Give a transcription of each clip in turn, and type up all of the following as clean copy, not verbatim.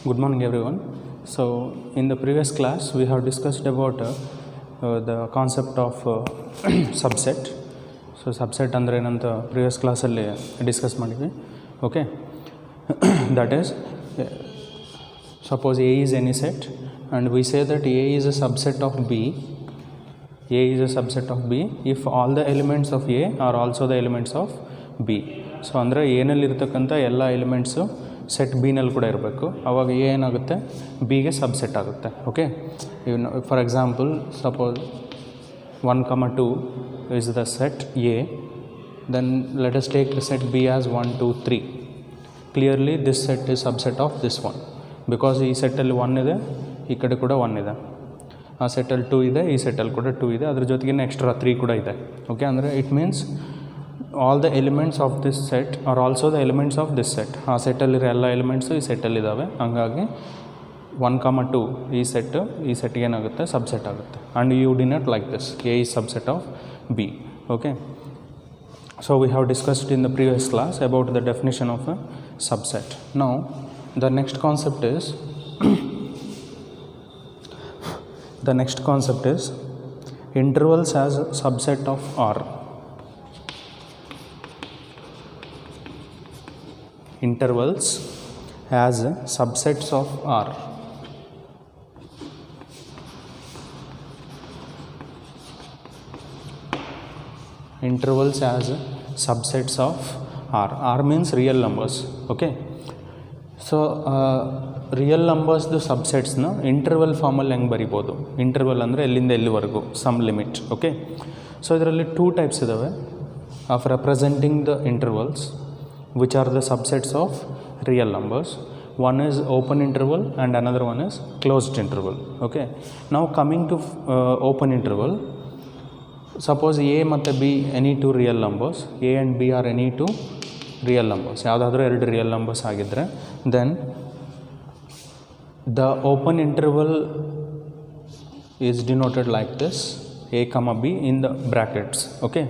Good morning everyone. So in the previous class we have discussed about the concept of subset. So subset andre ಏನಂತ previous class ಅಲ್ಲಿ discuss ಮಾಡಿದ್ವಿ. Okay. That is suppose A is any set and we say that A is a subset of B. A is a subset of B if all the elements of A are also the elements of B. So ಅಂದರೆ ಎನಲ್ಲಿ ಇರತಕ್ಕಂಥ ಎಲ್ಲ elements set ಬಿನಲ್ಲಿ ಕೂಡ ಇರಬೇಕು. ಆವಾಗ A ಏನಾಗುತ್ತೆ, ಬಿಗೆ subset ಆಗುತ್ತೆ. Okay, ಇವನು for example suppose 1, 2 is the set A, then let us take the set B as 1, 2, 3. Clearly this set is subset of this one because ಈ ಸೆಟ್ಟಲ್ಲಿ 1 ಇದೆ, ಈ ಕಡೆ ಕೂಡ 1 ಇದೆ, ಆ ಸೆಟ್ಟಲ್ಲಿ 2 ಇದೆ, ಈ ಸೆಟ್ಟಲ್ಲಿ ಕೂಡ 2 ಇದೆ, ಅದ್ರ ಜೊತೆಗೆ ಎಕ್ಸ್ಟ್ರಾ 3 ಕೂಡ ಇದೆ. ಓಕೆ, ಅಂದರೆ it means all the elements of this set are also the elements of this set. ಆ ಸೆಟ್ಟಲ್ಲಿರೋ ಎಲ್ಲ ಎಲಿಮೆಂಟ್ಸು ಈ ಸೆಟ್ಟಲ್ಲಿದ್ದಾವೆ. ಹಂಗಾಗಿ 1, 2 ಈ ಸೆಟ್ಗೆ ಏನಾಗುತ್ತೆ, ಸಬ್ಸೆಟ್ ಆಗುತ್ತೆ. And you denote like this, A is subset of B. Okay, so we have discussed in the previous class about the definition of a subset. Now the next concept is intervals as a subset of R. Intervals as subsets of R. Intervals as subsets of R. R means real numbers. Okay, so real numbers the subsets na interval form ಅಲ್ಲಿ ಹೆಂಗೆ ಬರಿಬೋದು. Interval ಅಂದರೆ ಎಲ್ಲಿಂದ ಎಲ್ಲಿವರೆಗೂ some limit. Okay, so ಇದರಲ್ಲಿ 2 types ಇದ್ದಾವೆ of representing the intervals which are the subsets of real numbers. One is open interval and another one is closed interval. Okay, now coming to open interval, suppose A ಮತ್ತು B any two real numbers, A and B are any two real numbers, ಯಾವುದಾದ್ರೂ 2 real numbers ಆಗಿದ್ದರೆ then the open interval is denoted like this, A, B in the brackets. Okay,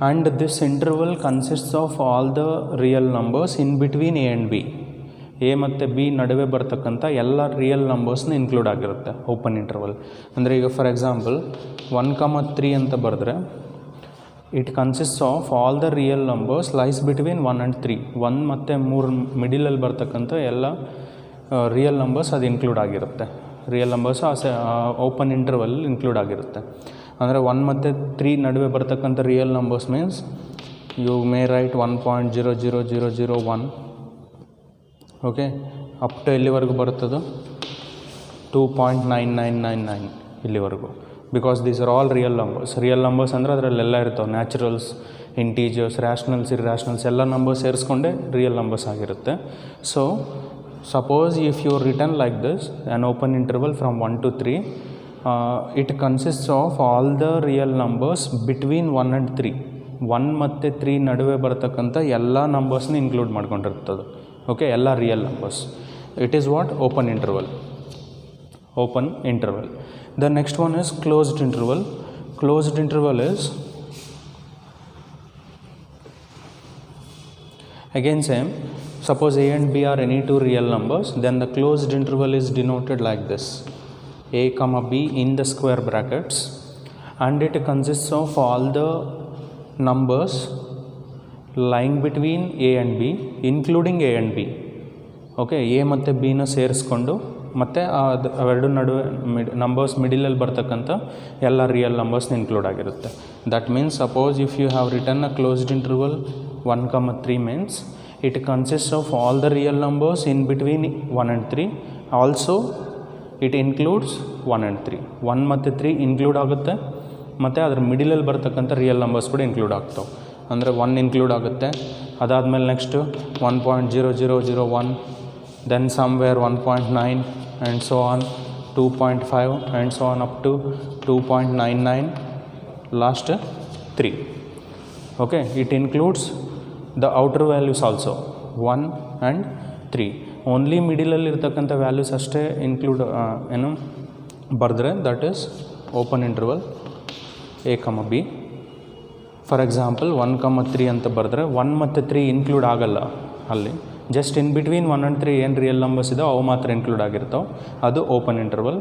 and this interval consists of all the real numbers in between A and B. A ಮತ್ತು B ನಡುವೆ ಬರ್ತಕ್ಕಂಥ ಎಲ್ಲ real ನಂಬರ್ಸ್ನ include ಆಗಿರುತ್ತೆ open interval. ಅಂದರೆ ಈಗ for example 1, 3 ಅಂತ ಬರೆದ್ರೆ it consists of all the real numbers lies between 1 and 3. 1 ಮತ್ತು 3 ಮಿಡಿಲಲ್ಲಿ ಬರ್ತಕ್ಕಂಥ ಎಲ್ಲ ರಿಯಲ್ ನಂಬರ್ಸ್ ಅದು ಇನ್ಕ್ಲೂಡ್ ಆಗಿರುತ್ತೆ. Real numbers open interval include ಆಗಿರುತ್ತೆ. ಅಂದರೆ 1 ಮತ್ತು 3 ನಡುವೆ ಬರ್ತಕ್ಕಂಥ real numbers means you may write 1.00001. Okay, up to ಎಲ್ಲಿವರೆಗೂ ಬರುತ್ತದು 2.9999 ಇಲ್ಲಿವರೆಗೂ, because these are all real numbers. Real numbers ಅಂದರೆ ಅದರಲ್ಲೆಲ್ಲ ಇರ್ತವೆ, ನ್ಯಾಚುರಲ್ಸ್, ಇಂಟೀಜರ್ಸ್, ರ್ಯಾಷನಲ್ಸ್, ಇರ್ಯಾಷನಲ್ಸ್ ಎಲ್ಲ ನಂಬರ್ಸ್ ಸೇರಿಸ್ಕೊಂಡೆ ರಿಯಲ್ ನಂಬರ್ಸ್ ಆಗಿರುತ್ತೆ. So suppose if you return like this an open interval from 1 to 3, it consists of all the real numbers between 1 and 3. 1 ಮತ್ತು 3 ನಡುವೆ ಬರ್ತಕ್ಕಂಥ ಎಲ್ಲ ನಂಬರ್ಸ್ನ ಇನ್ಕ್ಲೂಡ್ ಮಾಡ್ಕೊಂಡಿರ್ತದೆ. ಓಕೆ, ಎಲ್ಲ real numbers. It is what open interval. Open interval. The next one is closed interval. Closed interval is again same. Suppose A and B are any two real numbers, then the closed interval is denoted like this, A, B in the square brackets, and it consists of all the numbers lying between A and B including A and B. Okay, A ಮತ್ತು B ನ ಸೇರಿಸ್ಕೊಂಡು ಮತ್ತು ಅವೆರಡು ನಡುವೆ numbers ಮಿಡಿಲಲ್ಲಿ ಬರ್ತಕ್ಕಂಥ ಎಲ್ಲ real ನಂಬರ್ಸ್ನ ಇನ್ಕ್ಲೂಡ್ ಆಗಿರುತ್ತೆ. That means suppose if you have return a closed interval 1, 3 means it consists of all the real numbers in between 1 and 3. Also it includes 1 and 3. 1 ಮತ್ತು 3 ಇನ್ಕ್ಲೂಡ್ ಆಗುತ್ತೆ, ಮತ್ತು ಅದ್ರ ಮಿಡಿಲಲ್ಲಿ ಬರ್ತಕ್ಕಂಥ ರಿಯಲ್ ನಂಬರ್ಸ್ ಕೂಡ ಇನ್ಕ್ಲೂಡ್ ಆಗ್ತವೆ. ಅಂದರೆ 1 ಇನ್ಕ್ಲೂಡ್ ಆಗುತ್ತೆ, ಅದಾದಮೇಲೆ next 1.0001, then somewhere 1.9 and so on 2.5 and so on up to 2.99, last 3. Okay, it includes the outer values also 1 and 3. Only ಮಿಡಿಲಲ್ಲಿ ಇರ್ತಕ್ಕಂಥ ವ್ಯಾಲ್ಯೂಸ್ ಅಷ್ಟೇ ಇನ್ಕ್ಲೂಡ್ ಬರೆದ್ರೆ that is open interval A, B. For example 1, 3 ಅಂತ ಬರೆದ್ರೆ 1 ಮತ್ತು 3 include ಆಗಲ್ಲ ಅಲ್ಲಿ. Just in between 1 and 3 ಏನು ರಿಯಲ್ ನಂಬರ್ಸ್ ಇದಾವೆ ಅವು ಮಾತ್ರ ಇನ್ಕ್ಲೂಡ್ ಆಗಿರ್ತಾವೆ, ಅದು open interval.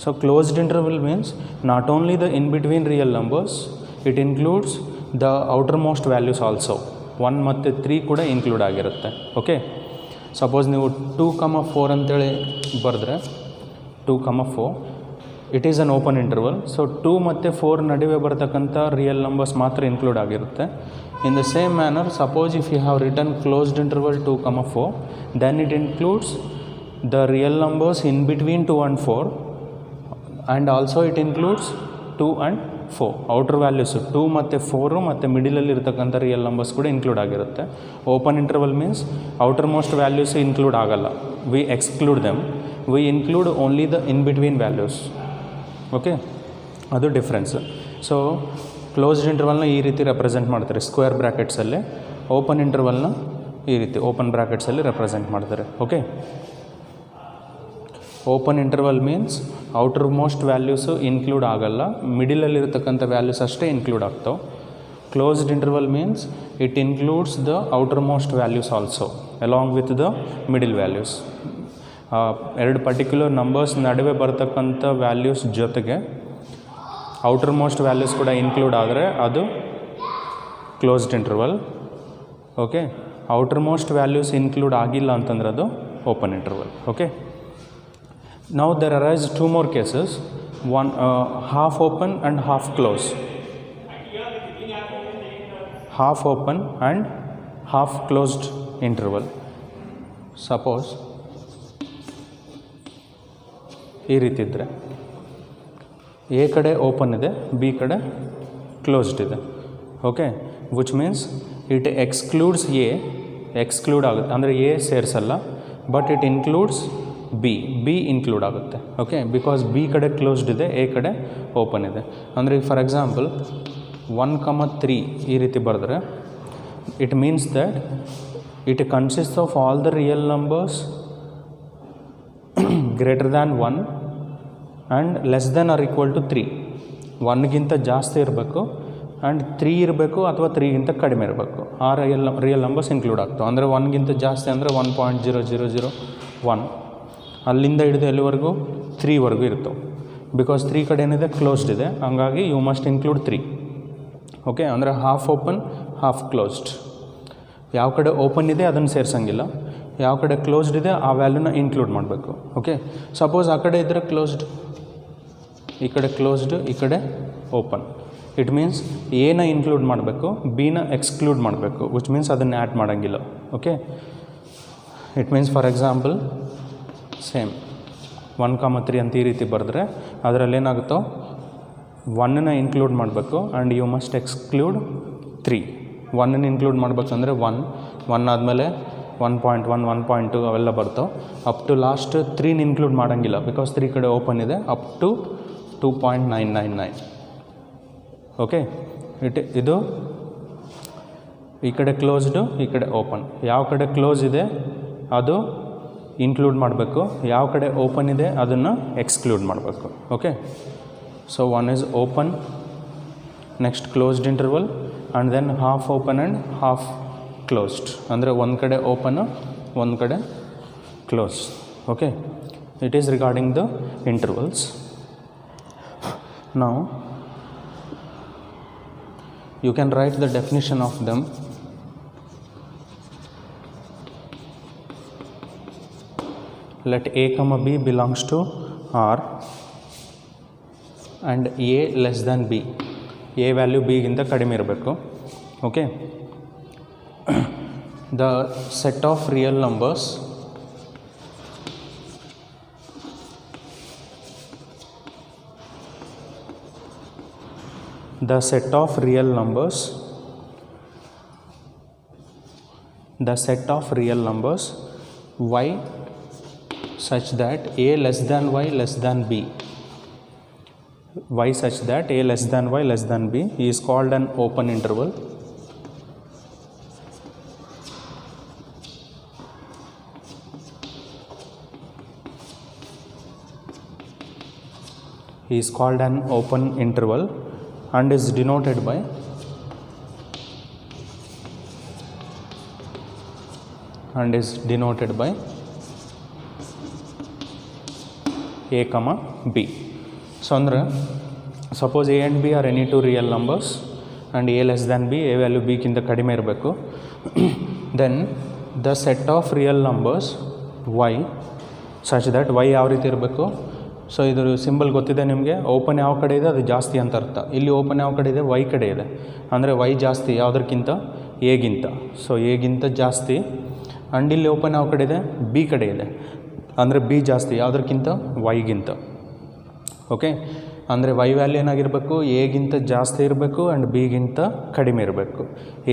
So closed interval means not only the in between real numbers, it includes the outermost values also. 1 ಮತ್ತು 3 ಕೂಡ ಇನ್ಕ್ಲೂಡ್ ಆಗಿರುತ್ತೆ. ಓಕೆ, ಸಪೋಸ್ ನೀವು 2,4 ಅಂತೇಳಿ ಬರೆದ್ರೆ 2,4 it is an open interval. So 2 ಮತ್ತು 4 ನಡುವೆ ಬರ್ತಕ್ಕಂಥ ರಿಯಲ್ ನಂಬರ್ಸ್ ಮಾತ್ರ ಇನ್ಕ್ಲೂಡ್ ಆಗಿರುತ್ತೆ. In the same manner, suppose if you have written closed interval 2,4, then it includes the real numbers in between 2 and 4, and also it includes 2 and 4. Outer values 2 ಮತ್ತು 4 ಮತ್ತು ಮಿಡಿಲಲ್ಲಿ ಇರ್ತಕ್ಕಂಥ real numbers ಕೂಡ include ಆಗಿರುತ್ತೆ. Open interval means outermost values include ಆಗಲ್ಲ, we exclude them, we include only the in between values. Okay, ಅದು difference. So closed ಇಂಟರ್ವಲ್ನ ಈ ರೀತಿ ರೆಪ್ರೆಸೆಂಟ್ ಮಾಡ್ತಾರೆ ಸ್ಕ್ವೇರ್ ಬ್ರ್ಯಾಕೆಟ್ಸಲ್ಲಿ, ಓಪನ್ ಇಂಟರ್ವಲ್ನ ಈ ರೀತಿ ಓಪನ್ ಬ್ರ್ಯಾಕೆಟ್ಸಲ್ಲಿ ರೆಪ್ರೆಸೆಂಟ್ ಮಾಡ್ತಾರೆ. Okay, open interval means outermost values include ಆಗಲ್ಲ, ಮಿಡಿಲಲ್ಲಿರ್ತಕ್ಕಂಥ ವ್ಯಾಲ್ಯೂಸ್ ಅಷ್ಟೇ ಇನ್ಕ್ಲೂಡ್ ಆಗ್ತಾವೆ. Closed interval means it includes the outermost values also along with the middle values. ಎರಡು ಪರ್ಟಿಕ್ಯುಲರ್ ನಂಬರ್ಸ್ ನಡುವೆ ಬರ್ತಕ್ಕಂಥ ವ್ಯಾಲ್ಯೂಸ್ ಜೊತೆಗೆ ಔಟರ್ ಮೋಸ್ಟ್ ವ್ಯಾಲ್ಯೂಸ್ ಕೂಡ include ಆದರೆ ಅದು closed interval. Okay, outermost values include ಆಗಿಲ್ಲ ಅಂತಂದ್ರೆ ಅದು open interval. Okay, now there arise 2 more cases, one half open and half close. Half open and half closed interval. Suppose ಈ ರೀತಿ ಇದ್ದರೆ A ಕಡೆ ಓಪನ್ ಇದೆ, ಬಿ ಕಡೆ closed ಇದೆ. Okay, which means it excludes a, exclude ಆಗುತ್ತೆ ಅಂದರೆ a ಸೇರಿಸಲ್ಲ, but it includes b include ಆಗುತ್ತೆ. ಓಕೆ, ಬಿಕಾಸ್ ಬಿ ಕಡೆ ಕ್ಲೋಸ್ಡ್ ಇದೆ, ಎ ಕಡೆ ಓಪನ್ ಇದೆ. ಅಂದರೆ ಫಾರ್ ಎಕ್ಸಾಂಪಲ್ 1,3 ಈ ರೀತಿ ಬರೆದ್ರೆ it means that it consist of all the real numbers greater than 1 and less than or equal to 3. 1ಗಿಂತ ಜಾಸ್ತಿ ಇರಬೇಕು ಆ್ಯಂಡ್ 3 ಇರಬೇಕು ಅಥವಾ 3ಗಿಂತ ಕಡಿಮೆ ಇರಬೇಕು. ಆ ರಿಯಲ್ ನಂಬರ್ಸ್ ಇನ್ಕ್ಲೂಡ್ ಆಗ್ತವೆ. ಅಂದರೆ 1ಗಿಂತ ಜಾಸ್ತಿ ಅಂದರೆ 1.0001 ಅಲ್ಲಿಂದ ಹಿಡಿದು ಎಲ್ಲಿವರೆಗೂ 3ವರೆಗೂ ಇರ್ತವೆ. ಬಿಕಾಸ್ 3 ಕಡೆ ಏನಿದೆ ಕ್ಲೋಸ್ಡ್ ಇದೆ, ಹಂಗಾಗಿ ಯು ಮಸ್ಟ್ ಇನ್ಕ್ಲೂಡ್ 3. ಓಕೆ, ಅಂದರೆ ಹಾಫ್ ಓಪನ್ ಹಾಫ್ ಕ್ಲೋಸ್ಡ್. ಯಾವ ಕಡೆ ಓಪನ್ ಇದೆ ಅದನ್ನು ಸೇರಿಸಂಗಿಲ್ಲ, ಯಾವ ಕಡೆ ಕ್ಲೋಸ್ಡ್ ಇದೆ ಆ ವ್ಯಾಲ್ಯೂನ ಇನ್ಕ್ಲೂಡ್ ಮಾಡಬೇಕು. ಓಕೆ, ಸಪೋಸ್ ಆ ಕಡೆ ಇದ್ದರೆ ಕ್ಲೋಸ್ಡ್, ಈ ಕಡೆ ಕ್ಲೋಸ್ಡ್, ಈ ಕಡೆ ಓಪನ್. ಇಟ್ ಮೀನ್ಸ್ ಎನ ಇನ್ಕ್ಲೂಡ್ ಮಾಡಬೇಕು, ಬಿನ ಎಕ್ಸ್ಕ್ಲೂಡ್ ಮಾಡಬೇಕು, ವಿಚ್ ಮೀನ್ಸ್ ಅದನ್ನು ಆ್ಯಡ್ ಮಾಡೋಂಗಿಲ್ಲ. Okay, it means for example same 1,3 ಅಂತ ಈ ರೀತಿ ಬರೆದ್ರೆ ಅದರಲ್ಲಿ ಏನಾಗುತ್ತೋ 1ನ ಇನ್ಕ್ಲೂಡ್ ಮಾಡಬೇಕು ಆ್ಯಂಡ್ ಯು ಮಸ್ಟ್ ಎಕ್ಸ್ಕ್ಲೂಡ್ 3. 1ನ ಇನ್ಕ್ಲೂಡ್ ಮಾಡಬೇಕಂದ್ರೆ 1 ಆದಮೇಲೆ 1.1, 1.2 ಅವೆಲ್ಲ ಬರ್ತಾವೆ. ಅಪ್ ಟು ಲಾಸ್ಟ್ 3ನ ಇನ್ಕ್ಲೂಡ್ ಮಾಡೋಂಗಿಲ್ಲ, ಬಿಕಾಸ್ 3 ಕಡೆ ಓಪನ್ ಇದೆ, ಅಪ್ ಟು 2.999. ಓಕೆ, ಇದು ಈ ಕಡೆ ಕ್ಲೋಸ್ಡು, ಈ ಕಡೆ ಓಪನ್. ಯಾವ ಕಡೆ ಕ್ಲೋಸ್ ಇದೆ ಅದು ಇನ್ಕ್ಲೂಡ್ ಮಾಡಬೇಕು, ಯಾವ ಕಡೆ ಓಪನ್ ಇದೆ ಅದನ್ನು ಎಕ್ಸ್ಕ್ಲೂಡ್ ಮಾಡಬೇಕು. Okay, so 1 is open, next closed interval, and then half open and half closed. ಅಂದರೆ ಒಂದು ಕಡೆ ಓಪನು, ಒಂದು ಕಡೆ close. Okay, it is regarding the intervals. Now you can write the definition of them. Let a comma b belongs to R and a less than b. a value ಬಿಗಿಂತ ಕಡಿಮೆ ಇರಬೇಕು. Okay, the set of real numbers the set of real numbers y such that a less than y less than b, y such that a less than y less than b is called an open interval. Is called an open interval and is denoted by and is denoted by a comma b. So andre suppose a and b are any two real numbers and a less than b, a value b ಕಿಂತ ಕಡಿಮೆ ಇರಬೇಕು. then the set of real numbers y such that y ಯಾವ ರೀತಿ ಇರಬೇಕು. So ಇದ್ರ symbol ಗೊತ್ತಿದೆ ನಿಮಗೆ, open ಯಾವ ಕಡೆ ಇದೆ ಅದು ಜಾಸ್ತಿ ಅಂತ ಅರ್ಥ. ಇಲ್ಲಿ ಓಪನ್ ಯಾವ ಕಡೆ ಇದೆ, y ಕಡೆ ಇದೆ, ಅಂದರೆ y ಜಾಸ್ತಿ ಯಾವುದಕ್ಕಿಂತ, ಎಗಿಂತ. ಸೊ ಎಗಿಂತ ಜಾಸ್ತಿ. ಆ್ಯಂಡ್ ಇಲ್ಲಿ ಓಪನ್ ಯಾವ ಕಡೆ ಇದೆ, ಬಿ ಕಡೆ ಇದೆ, ಅಂದರೆ ಬಿ ಜಾಸ್ತಿ ಯಾವುದಕ್ಕಿಂತ, ವೈಗಿಂತ. ಓಕೆ, ಅಂದರೆ ವೈ ವ್ಯಾಲ್ಯೂ ಏನಾಗಿರಬೇಕು, ಎಗಿಂತ ಜಾಸ್ತಿ ಇರಬೇಕು ಆ್ಯಂಡ್ ಬಿಗಿಂತ ಕಡಿಮೆ ಇರಬೇಕು.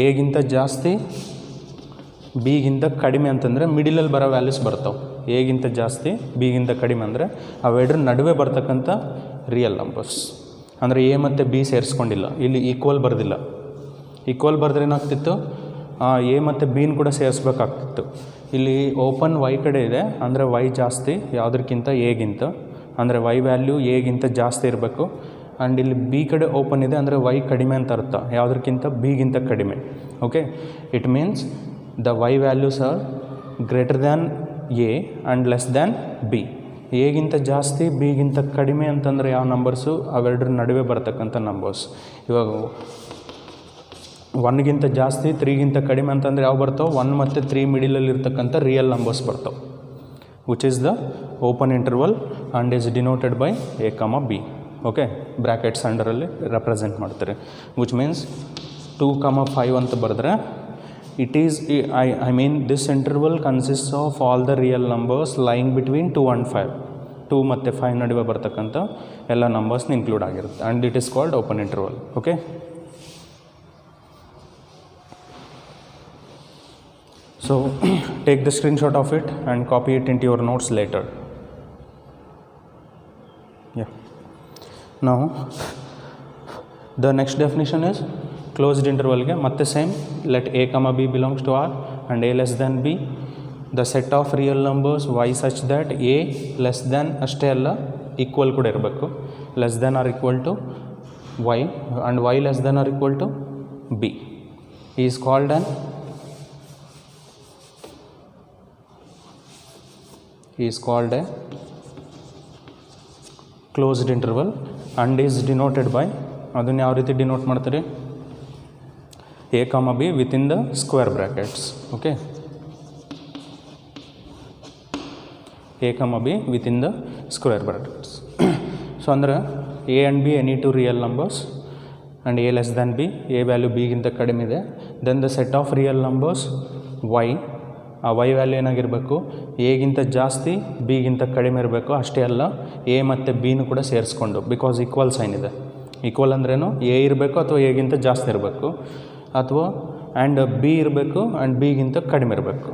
ಎಗಿಂತ ಜಾಸ್ತಿ ಬಿಗಿಂತ ಕಡಿಮೆ ಅಂತಂದರೆ ಮಿಡಿಲಲ್ಲಿ ಬರೋ ವ್ಯಾಲ್ಯೂಸ್ ಬರ್ತಾವೆ. ಎಗಿಂತ ಜಾಸ್ತಿ ಬಿಗಿಂತ ಕಡಿಮೆ ಅಂದರೆ ಅವೆರಡರ ನಡುವೆ ಬರ್ತಕ್ಕಂಥ ರಿಯಲ್ ನಂಬರ್ಸ್. ಅಂದರೆ ಎ ಮತ್ತು ಬಿ ಸೇರಿಸ್ಕೊಂಡಿಲ್ಲ, ಇಲ್ಲಿ ಈಕ್ವಲ್ ಬರೆದಿಲ್ಲ. ಈಕ್ವಲ್ ಬರೆದ್ರೆ ಏನಾಗ್ತಿತ್ತು, ಎ ಮತ್ತು ಬಿನ ಕೂಡ ಸೇರಿಸ್ಬೇಕಾಗ್ತಿತ್ತು. ಇಲ್ಲಿ ಓಪನ್ ವೈ ಕಡೆ ಇದೆ, ಅಂದರೆ ವೈ ಜಾಸ್ತಿ ಯಾವುದಕ್ಕಿಂತ, ಎಗಿಂತ. ಅಂದರೆ ವೈ ವ್ಯಾಲ್ಯೂ ಎಗಿಂತ ಜಾಸ್ತಿ ಇರಬೇಕು. ಆ್ಯಂಡ್ ಇಲ್ಲಿ ಬಿ ಕಡೆ ಓಪನ್ ಇದೆ, ಅಂದರೆ ವೈ ಕಡಿಮೆ ಅಂತ ಅರ್ಥ, ಯಾವುದಕ್ಕಿಂತ, ಬಿಗಿಂತ ಕಡಿಮೆ. Okay, it means the y values are greater than a and less than b. ಎಗಿಂತ ಜಾಸ್ತಿ ಬಿಗಿಂತ ಕಡಿಮೆ ಅಂತಂದರೆ ಯಾವ ನಂಬರ್ಸು, ಅವೆರಡರ ನಡುವೆ ಬರ್ತಕ್ಕಂಥ ನಂಬರ್ಸ್. ಇವಾಗ 1ಗಿಂತ ಜಾಸ್ತಿ 3ಗಿಂತ ಕಡಿಮೆ ಅಂತಂದರೆ ಯಾವ ಬರ್ತಾವೆ, 1 ಮತ್ತು 3 ಮಿಡಿಲಲ್ಲಿ ಇರ್ತಕ್ಕಂಥ ರಿಯಲ್ ನಂಬರ್ಸ್ ಬರ್ತಾವೆ, which is the open interval and is denoted by A comma B. Okay, brackets ಅಂಡರಲ್ಲಿ represent ಮಾಡ್ತಾರೆ, ವಿಚ್ ಮೀನ್ಸ್ 2,5 ಅಂತ ಬರೆದ್ರೆ it is, I mean this interval consists of all the real numbers lying between 2 and 5. 2 ಮತ್ತು 5 ನಡುವೆ ಬರ್ತಕ್ಕಂಥ ಎಲ್ಲ ನಂಬರ್ಸ್ನ include ಆಗಿರುತ್ತೆ, and it is called open interval. Okay, so take the screenshot of it and copy it into your notes later. Yeah, now the next definition is closed ಇಂಟರ್ವಲ್ಗೆ ಮತ್ತೆ same, let a comma b belongs to R and a less than b. The set of real numbers y such that a less than ಅಷ್ಟೇ ಅಲ್ಲ, equal ಕೂಡ ಇರಬೇಕು. Less than or equal to y and y less than or equal to b is called an a closed interval and is denoted by, ಅದನ್ನು ಯಾವ ರೀತಿ denote ಮಾಡ್ತಾರೆ, a comma b within the square brackets. Okay, a comma b within the square brackets. So ಅಂದರೆ a and b any two real numbers and a less than b, a value ಬಿಗಿಂತ ಕಡಿಮೆ ಇದೆ. Then the set of real numbers y, ಆ y value ಏನಾಗಿರಬೇಕು, ಎಗಿಂತ ಜಾಸ್ತಿ ಬಿಗಿಂತ ಕಡಿಮೆ ಇರಬೇಕು. ಅಷ್ಟೇ ಅಲ್ಲ, ಎ ಮತ್ತು ಬಿನೂ ಕೂಡ ಸೇರಿಸ್ಕೊಂಡು, ಬಿಕಾಸ್ ಈಕ್ವಲ್ ಸೈನ್ ಇದೆ. ಈಕ್ವಲ್ ಅಂದ್ರೇನು, ಎ ಇರಬೇಕು ಅಥವಾ ಎಗಿಂತ ಜಾಸ್ತಿ ಇರಬೇಕು, ಅಥವಾ ಆ್ಯಂಡ್ ಬಿ ಇರಬೇಕು ಆ್ಯಂಡ್ ಬಿಗಿಂತ ಕಡಿಮೆ ಇರಬೇಕು.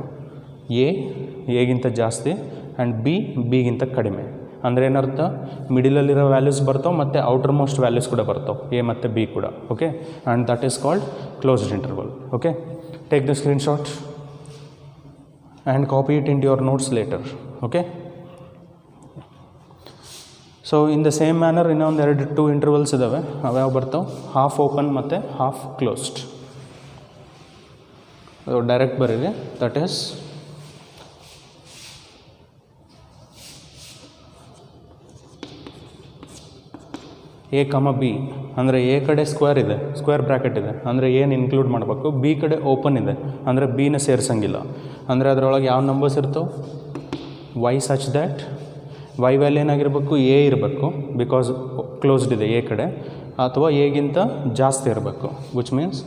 ಎಗಿಂತ ಜಾಸ್ತಿ ಆ್ಯಂಡ್ ಬಿಗಿಂತ ಕಡಿಮೆ ಅಂದರೆ ಏನರ್ಥ, ಮಿಡಿಲಲ್ಲಿರೋ ವ್ಯಾಲ್ಯೂಸ್ ಬರ್ತಾವೆ ಮತ್ತು ಔಟರ್ ಮೋಸ್ಟ್ ವ್ಯಾಲ್ಯೂಸ್ ಕೂಡ ಬರ್ತಾವೆ, ಎ ಮತ್ತು ಬಿ ಕೂಡ. Okay, and that is called closed interval. Okay, take the screenshot and copy it in your notes later. Okay, so in the same manner ಇನ್ನೊಂದು 2 ಇಂಟರ್ವಲ್ಸ್ ಇದ್ದಾವೆ, ಅವ್ಯಾವ ಬರ್ತಾವೆ, ಹಾಫ್ ಓಪನ್ ಮತ್ತು half closed. Direct ಬರೀರಿ, that is A comma B. ಅಂದರೆ A ಕಡೆ square ಇದೆ, square bracket ಇದೆ, ಅಂದರೆ ಏನು ಇನ್ಕ್ಲೂಡ್ ಮಾಡಬೇಕು. ಬಿ ಕಡೆ ಓಪನ್ ಇದೆ, ಅಂದರೆ ಬಿನ ಸೇರಿಸಂಗಿಲ್ಲ. ಅಂದರೆ ಅದರೊಳಗೆ ಯಾವ ನಂಬರ್ಸ್ ಇರ್ತವೆ, y such that y value ಏನಾಗಿರಬೇಕು, ಎ ಇರಬೇಕು, ಬಿಕಾಸ್ ಕ್ಲೋಸ್ಡ್ ಇದೆ ಎ ಕಡೆ, ಅಥವಾ ಎಗಿಂತ ಜಾಸ್ತಿ ಇರಬೇಕು, which means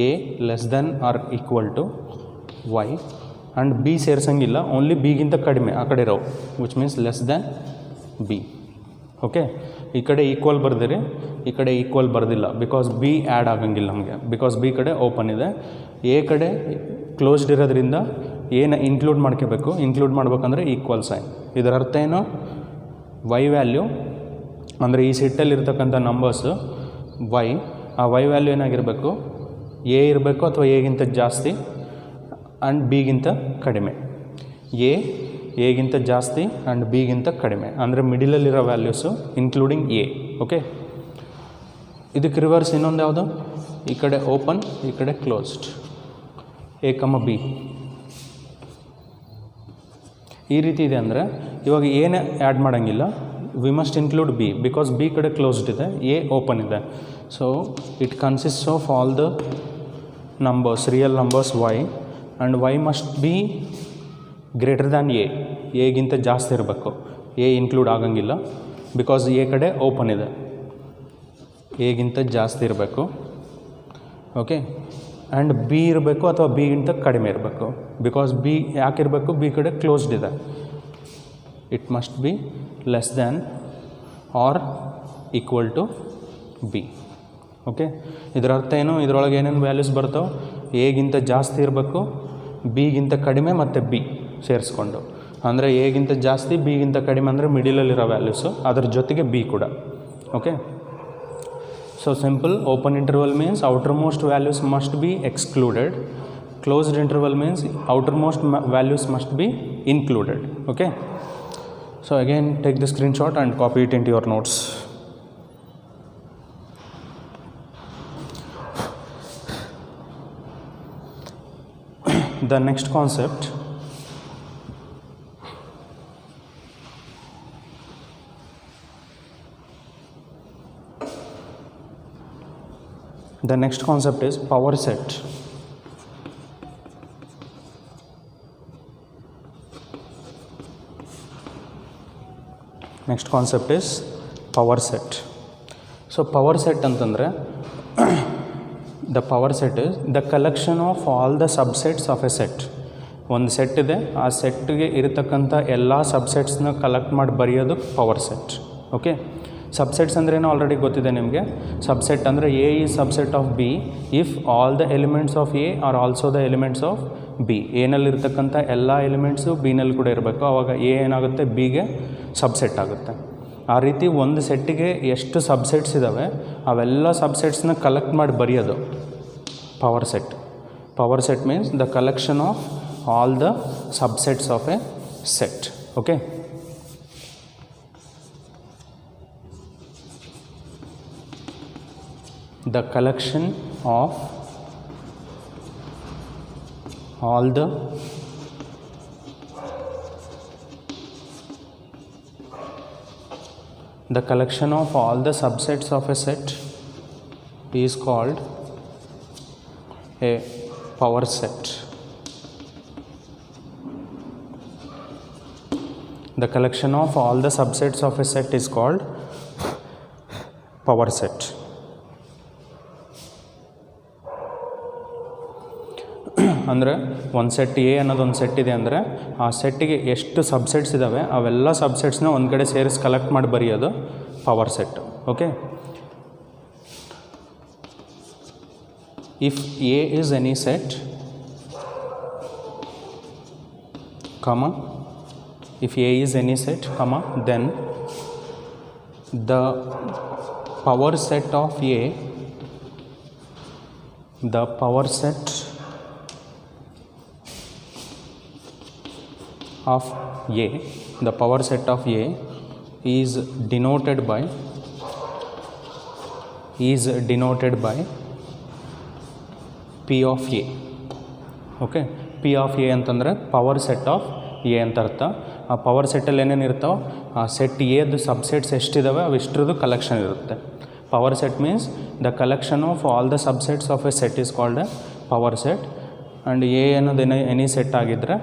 a less than or equal to y. And b ಸೇರಿಸಂಗಿಲ್ಲ, ಓನ್ಲಿ ಬಿಗಿಂತ ಕಡಿಮೆ ಆ ಕಡೆ ಇರೋವು, which means less than b. Okay, ಈ ಕಡೆ ಈಕ್ವಲ್ ಬರ್ದಿರಿ, ಈ ಕಡೆ ಈಕ್ವಲ್ ಬರ್ದಿಲ್ಲ, ಬಿಕಾಸ್ ಬಿ ಆ್ಯಡ್ ಆಗಂಗಿಲ್ಲ ನಮಗೆ, ಬಿಕಾಸ್ ಬಿ ಕಡೆ ಓಪನ್ ಇದೆ. ಎ ಕಡೆ ಕ್ಲೋಸ್ಡ್ ಇರೋದ್ರಿಂದ ಏನು ಇನ್ಕ್ಲೂಡ್ ಮಾಡ್ಕೋಬೇಕು, ಇನ್ಕ್ಲೂಡ್ ಮಾಡ್ಬೇಕಂದ್ರೆ ಈಕ್ವಲ್ ಸೈನ್. ಇದರ ಅರ್ಥ ಏನು, ವೈ ವ್ಯಾಲ್ಯೂ ಅಂದರೆ ಈ ಸೆಟ್ಟಲ್ಲಿರ್ತಕ್ಕಂಥ ನಂಬರ್ಸು ವೈ, ಆ ವೈ ವ್ಯಾಲ್ಯೂ ಏನಾಗಿರಬೇಕು, ಎ ಇರಬೇಕು ಅಥವಾ ಎಗಿಂತ ಜಾಸ್ತಿ ಆ್ಯಂಡ್ ಬಿಗಿಂತ ಕಡಿಮೆ. ಎಗಿಂತ ಜಾಸ್ತಿ ಆ್ಯಂಡ್ ಬಿಗಿಂತ ಕಡಿಮೆ ಅಂದರೆ ಮಿಡಿಲಲ್ಲಿರೋ ವ್ಯಾಲ್ಯೂಸು ಇನ್ಕ್ಲೂಡಿಂಗ್ ಎ. ಓಕೆ, ಇದಕ್ಕೆ ರಿವರ್ಸ್ ಇನ್ನೊಂದು ಯಾವುದು, ಈ ಕಡೆ ಓಪನ್, ಈ ಕಡೆ ಕ್ಲೋಸ್ಡ್, ಎ ಕಮ ಬಿ. ಈ ರೀತಿ ಇದೆ ಅಂದರೆ ಇವಾಗ ಏನೇ ಆ್ಯಡ್ ಮಾಡೋಂಗಿಲ್ಲ, we must include b because b ಕಡೆ ಕ್ಲೋಸ್ಡ್ ಇದೆ, ಎ ಓಪನ್ ಇದೆ. So it consists of all the numbers, real numbers y, and y must be greater than ಎಗಿಂತ ಜಾಸ್ತಿ ಇರಬೇಕು. ಎ ಇನ್ಕ್ಲೂಡ್ ಆಗಂಗಿಲ್ಲ ಬಿಕಾಸ್ ಎ ಕಡೆ ಓಪನ್ ಇದೆ, ಎಗಿಂತ ಜಾಸ್ತಿ ಇರಬೇಕು. ಓಕೆ, ಆ್ಯಂಡ್ ಬಿ ಇರಬೇಕು ಅಥವಾ ಬಿಗಿಂತ ಕಡಿಮೆ ಇರಬೇಕು ಬಿಕಾಸ್ ಬಿ ಯಾಕಿರಬೇಕು, ಬಿ ಕಡೆ ಕ್ಲೋಸ್ಡ್ ಇದೆ. It must be less than or equal to B. Okay, ಇದರ ಅರ್ಥ ಏನು, ಇದರೊಳಗೆ ಏನೇನು ವ್ಯಾಲ್ಯೂಸ್ ಬರ್ತಾವೆ, ಎಗಿಂತ ಜಾಸ್ತಿ ಇರಬೇಕು, ಬಿಗಿಂತ ಕಡಿಮೆ ಮತ್ತು ಬಿ ಸೇರಿಸ್ಕೊಂಡು. ಅಂದರೆ ಎಗಿಂತ ಜಾಸ್ತಿ ಬಿಗಿಂತ ಕಡಿಮೆ ಅಂದರೆ ಮಿಡಿಲಲ್ಲಿರೋ ವ್ಯಾಲ್ಯೂಸು, ಅದ್ರ ಜೊತೆಗೆ ಬಿ ಕೂಡ. Okay, so simple. Open interval means outermost values must be excluded, closed interval means outermost values must be included. Okay, so again take the screenshot and copy it into your notes. The next concept, is power set. Next concept is power set. So power set ಅಂತಂದರೆ the power set is the collection of all the subsets of a set. ಒಂದು set ಇದೆ, ಆ ಸೆಟ್ಗೆ ಇರತಕ್ಕಂಥ ಎಲ್ಲ ಸಬ್ಸೆಟ್ಸ್ನ collect ಮಾಡಿ ಬರೆಯೋದು ಪವರ್ ಸೆಟ್. ಓಕೆ, ಸಬ್ಸೆಟ್ಸ್ ಅಂದ್ರೇನು ಆಲ್ರೆಡಿ ಗೊತ್ತಿದೆ ನಿಮಗೆ. ಸಬ್ಸೆಟ್ ಅಂದರೆ a is subset of b if all the elements of a are also the elements of b. ಎನಲ್ಲಿರ್ತಕ್ಕಂಥ ಎಲ್ಲ ಎಲಿಮೆಂಟ್ಸು ಬಿನಲ್ಲಿ ಕೂಡ ಇರಬೇಕು, ಆವಾಗ ಎ ಏನಾಗುತ್ತೆ, ಬಿಗೆ ಸಬ್ಸೆಟ್ ಆಗುತ್ತೆ. ಆ ರೀತಿ ಒಂದು ಸೆಟ್ಟಿಗೆ ಎಷ್ಟು ಸಬ್ಸೆಟ್ಸ್ ಇದ್ದಾವೆ ಅವೆಲ್ಲ ಸಬ್ಸೆಟ್ಸ್ನ ಕಲೆಕ್ಟ್ ಮಾಡಿ ಬರೆಯೋದು power set. Power set means the collection of all the subsets of a set. Okay, the collection of all the collection of all the subsets of a set is called a power set. The collection of all the subsets of a set is called power set. ಅಂದರೆ ಒಂದು set A ಅನ್ನೋದು ಒಂದು set ಇದೆ ಅಂದರೆ ಆ ಸೆಟ್ಟಿಗೆ ಎಷ್ಟು subsets ಇದ್ದಾವೆ ಅವೆಲ್ಲ ಸಬ್ಸೆಟ್ಸ್ನ ಒಂದು ಕಡೆ ಸೇರಿಸಿ ಕಲೆಕ್ಟ್ ಮಾಡಿ ಬರೆಯೋದು power set. Okay, if A is any set comma, if A is any set comma, then the power set of A, the power set of A, the power set of A is denoted by P of A. Okay, P of A ಅಂತಂದರೆ power set of A ಅಂತ ಅರ್ಥ. ಆ power ಸೆಟ್ಟಲ್ಲಿ ಏನೇನು ಇರ್ತಾವೆ, ಆ set ಎದು subsets ಎಷ್ಟಿದ್ದಾವೆ ಅವಿಷ್ಟರದ್ದು ಕಲೆಕ್ಷನ್ ಇರುತ್ತೆ. Power set means the collection of all the subsets of a set is called a power set. And A ಅನ್ನೋದು ಎನಿ ಸೆಟ್ ಆಗಿದ್ದರೆ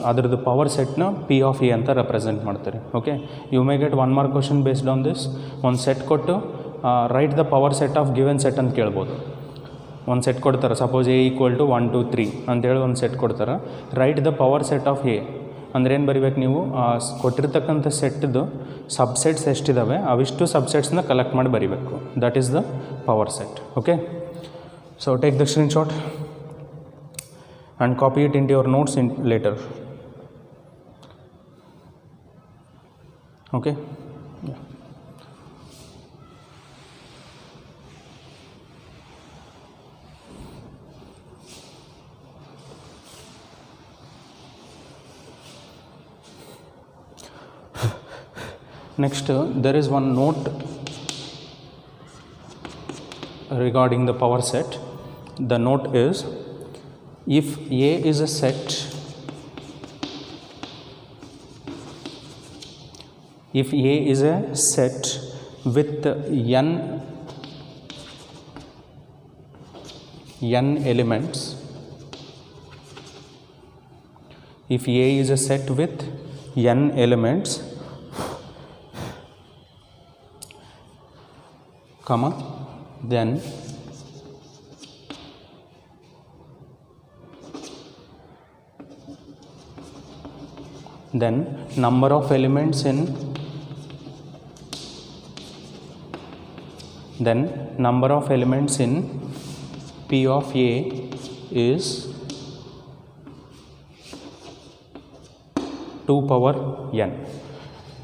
ಅದರದ್ದು ಪವರ್ ಸೆಟ್ನ P of A ಅಂತ ರೆಪ್ರೆಸೆಂಟ್ ಮಾಡ್ತಾರೆ. Okay, you may get 1 mark question based on this. ಒಂದು set ಕೊಟ್ಟು write the power set of given set ಅಂತ ಕೇಳ್ಬೋದು. ಒಂದು ಸೆಟ್ ಕೊಡ್ತಾರೆ, ಸಪೋಸ್ A = 1 2 3 ಅಂತೇಳಿ ಒಂದು ಸೆಟ್ ಕೊಡ್ತಾರೆ. Right the power set of A ಅಂದರೆ ಏನು ಬರಿಬೇಕು ನೀವು, ಕೊಟ್ಟಿರ್ತಕ್ಕಂಥ ಸೆಟ್ದು ಸಬ್ಸೆಟ್ಸ್ ಎಷ್ಟಿದ್ದಾವೆ ಅವಿಷ್ಟು ಸಬ್ಸೆಟ್ಸ್ನ ಕಲೆಕ್ಟ್ ಮಾಡಿ ಬರಿಬೇಕು. That is the power set. Okay, so take the screenshot and copy it into your notes in later. Okay, yeah. Next, there is one note regarding the power set. The note is, if A is a set if A is a set with n elements, if A is a set with n elements, comma, then number of elements in P of A is 2 power n,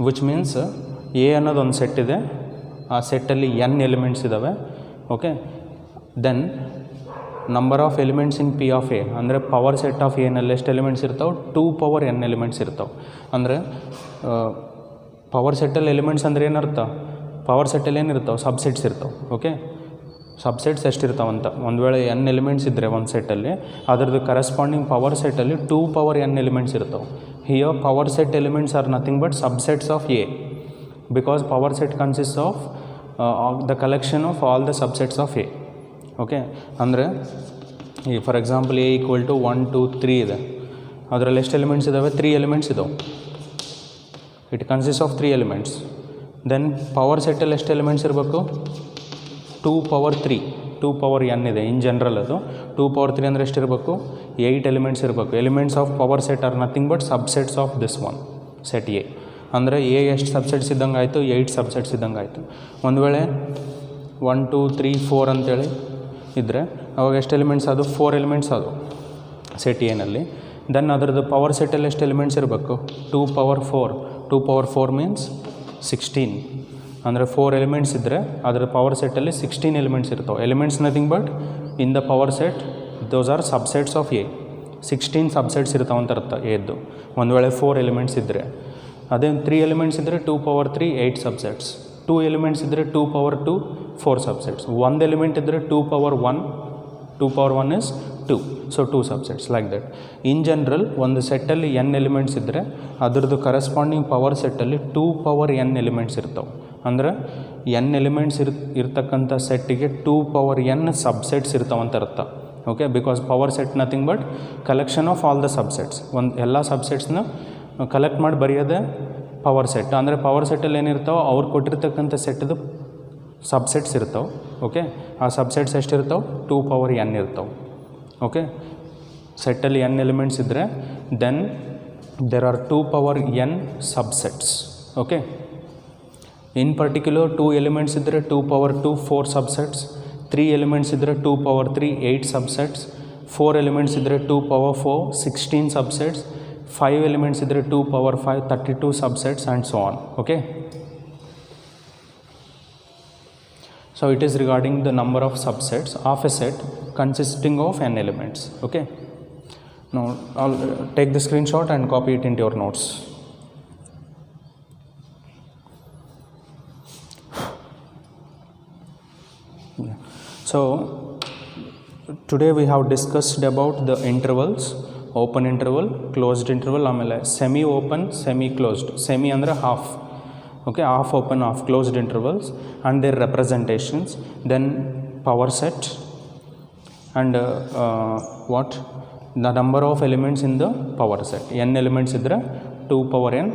which means A ಅನ್ನೋದು ಒಂದು set ಇದೆ, ಆ ಸೆಟ್ಟಲ್ಲಿ n elements ಇದ್ದಾವೆ. Okay, then number of elements in P of A ಅಂದರೆ power set of ಎನಲ್ಲಿ ಎಷ್ಟು elements ಇರ್ತಾವೆ? 2 power n ಎಲಿಮೆಂಟ್ಸ್ ಇರ್ತಾವೆ. ಅಂದರೆ ಪವರ್ ಸೆಟ್ಟಲ್ಲಿ ಎಲಿಮೆಂಟ್ಸ್ ಅಂದರೆ ಏನರ್ಥ? ಪವರ್ ಸೆಟ್ಟಲ್ಲಿ ಏನಿರ್ತಾವೆ? ಸಬ್ಸೆಟ್ಸ್ ಇರ್ತಾವೆ. ಓಕೆ, ಸಬ್ಸೆಟ್ಸ್ ಎಷ್ಟಿರ್ತಾವಂತ, ಒಂದು ವೇಳೆ n ಎಲಿಮೆಂಟ್ಸ್ ಇದ್ದರೆ ಒಂದು ಸೆಟ್ಟಲ್ಲಿ, ಅದರದ್ದು ಕರೆಸ್ಪಾಂಡಿಂಗ್ ಪವರ್ ಸೆಟ್ಟಲ್ಲಿ 2 power n ಎಲಿಮೆಂಟ್ಸ್ ಇರ್ತಾವೆ. Here power set elements are nothing but subsets of a, because power set consist of the collection of all the subsets of a. Okay, ಅಂದರೆ ಈ for example a equal to 1 2 3 ಇದೆ, ಅದರಲ್ಲಿ ಎಷ್ಟು elements ಇದ್ದಾವೆ? 3 elements ಇದ್ದಾವೆ. It consist of 3 elements. Then power ಸೆಟ್ಟಲ್ಲಿ ಎಷ್ಟು elements ಇರಬೇಕು? 2 power 3, 2 power n ಇದೆ ಇನ್ ಜನರಲ್. ಅದು 2 power 3 ಅಂದರೆ ಎಷ್ಟಿರಬೇಕು? 8 ಎಲಿಮೆಂಟ್ಸ್ ಇರಬೇಕು. Elements of power set R nothing but subsets of this one set A. ಅಂದರೆ ಎ ಎಷ್ಟು ಸಬ್ಸೆಟ್ಸ್ ಇದ್ದಂಗೆ ಆಯಿತು? 8 ಸಬ್ಸೆಟ್ಸ್ ಇದ್ದಂಗೆ ಆಯಿತು. ಒಂದು ವೇಳೆ 1 2 3 4 ಅಂತೇಳಿ ಇದ್ದರೆ ಅವಾಗ ಎಷ್ಟು ಎಲಿಮೆಂಟ್ಸ್? ಅದು 4 ಎಲಿಮೆಂಟ್ಸ್ ಅದು ಸೆಟ್ ಎನಲ್ಲಿ. ದೆನ್ ಅದರದ್ದು ಪವರ್ ಸೆಟ್ಟಲ್ಲಿ ಎಷ್ಟು ಎಲಿಮೆಂಟ್ಸ್ ಇರಬೇಕು? 2 power 4, 2 power 4 ಮೀನ್ಸ್ 16. ಅಂದರೆ 4 ಎಲಿಮೆಂಟ್ಸ್ ಇದ್ದರೆ ಅದರ ಪವರ್ ಸೆಟ್ಟಲ್ಲಿ 16 ಎಲಿಮೆಂಟ್ಸ್ ಇರ್ತಾವೆ. Elements nothing but in the power set those are subsets of A. 16 subsets ಇರ್ತಾವೆ ಅಂತ ಅರ್ಥ ಎದ್ದು, ಒಂದು ವೇಳೆ 4 ಎಲಿಮೆಂಟ್ಸ್ ಇದ್ದರೆ. ಅದೇ 3 ಎಲಿಮೆಂಟ್ಸ್ ಇದ್ದರೆ 2 power 3 8 ಸಬ್ಸೆಟ್ಸ್. 2 ಎಲಿಮೆಂಟ್ಸ್ ಇದ್ದರೆ 2 power 2 4 ಸಬ್ಸೆಟ್ಸ್. 1 ಎಲಿಮೆಂಟ್ ಇದ್ದರೆ 2 power 1, 2 power 1 is 2, so 2 subsets like that. In general ಒಂದು ಸೆಟ್ಟಲ್ಲಿ n ಎಲಿಮೆಂಟ್ಸ್ ಇದ್ದರೆ ಅದರದ್ದು ಕರೆಸ್ಪಾಂಡಿಂಗ್ ಪವರ್ ಸೆಟ್ಟಲ್ಲಿ 2 power n ಎಲಿಮೆಂಟ್ಸ್ ಇರ್ತಾವೆ. ಅಂದರೆ n ಎಲಿಮೆಂಟ್ಸ್ ಇರ್ತಕ್ಕಂಥ ಸೆಟ್ಟಿಗೆ 2 power n ಸಬ್ಸೆಟ್ಸ್ ಇರ್ತಾವಂತ ಅರ್ಥ. Okay, because power set nothing but collection of all the subsets. ಒಂದು ಎಲ್ಲ ಸಬ್ಸೆಟ್ಸ್ನ ಕಲೆಕ್ಟ್ ಮಾಡಿ ಬರೆಯೋದೇ ಪವರ್ ಸೆಟ್. ಅಂದರೆ ಪವರ್ ಸೆಟ್ಟಲ್ಲಿ ಏನಿರ್ತಾವೆ? ಅವ್ರು ಕೊಟ್ಟಿರ್ತಕ್ಕಂಥ ಸೆಟ್ದು ಸಬ್ಸೆಟ್ಸ್ ಇರ್ತಾವೆ. ಓಕೆ, ಆ ಸಬ್ಸೆಟ್ಸ್ ಎಷ್ಟಿರ್ತಾವೆ? 2 power n ಇರ್ತಾವೆ. ಓಕೆ, ಸೆಟ್ಟಲ್ಲಿ n ಎಲಿಮೆಂಟ್ಸ್ ಇದ್ದರೆ then there are 2 power n subsets. Okay, in particular 2 elements ಇದ್ದರೆ 2 power 2 4 ಸಬ್ಸೆಟ್ಸ್. 3 ಎಲಿಮೆಂಟ್ಸ್ ಇದ್ದರೆ 2 power 3 8 ಸಬ್ಸೆಟ್ಸ್. 4 ಎಲಿಮೆಂಟ್ಸ್ ಇದ್ದರೆ 2 power 4 16 ಸಬ್ಸೆಟ್ಸ್. 5 ಎಲಿಮೆಂಟ್ಸ್ ಇದ್ದರೆ 2 power 5 32 subsets and so on. Okay, so it is regarding the number of subsets of a set consisting of n elements. Okay, now I'll take the screenshot and copy it into your notes. So today we have discussed about the intervals, open interval, closed interval, ಆಮೇಲೆ semi open, semi closed. semi ಅಂದರೆ half. Okay, half open, half closed intervals and their representations. Then power set and what? The number of elements in the power set. n elements ಇದ್ದರೆ 2 power n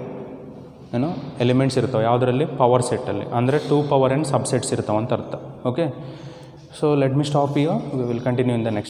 elements ಇರ್ತಾವೆ ಯಾವುದರಲ್ಲಿ? Power ಸೆಟ್ಟಲ್ಲಿ. ಅಂದರೆ 2 power n subsets ಇರ್ತಾವೆ ಅಂತ ಅರ್ಥ. Okay, so let me stop here. We will continue in the next.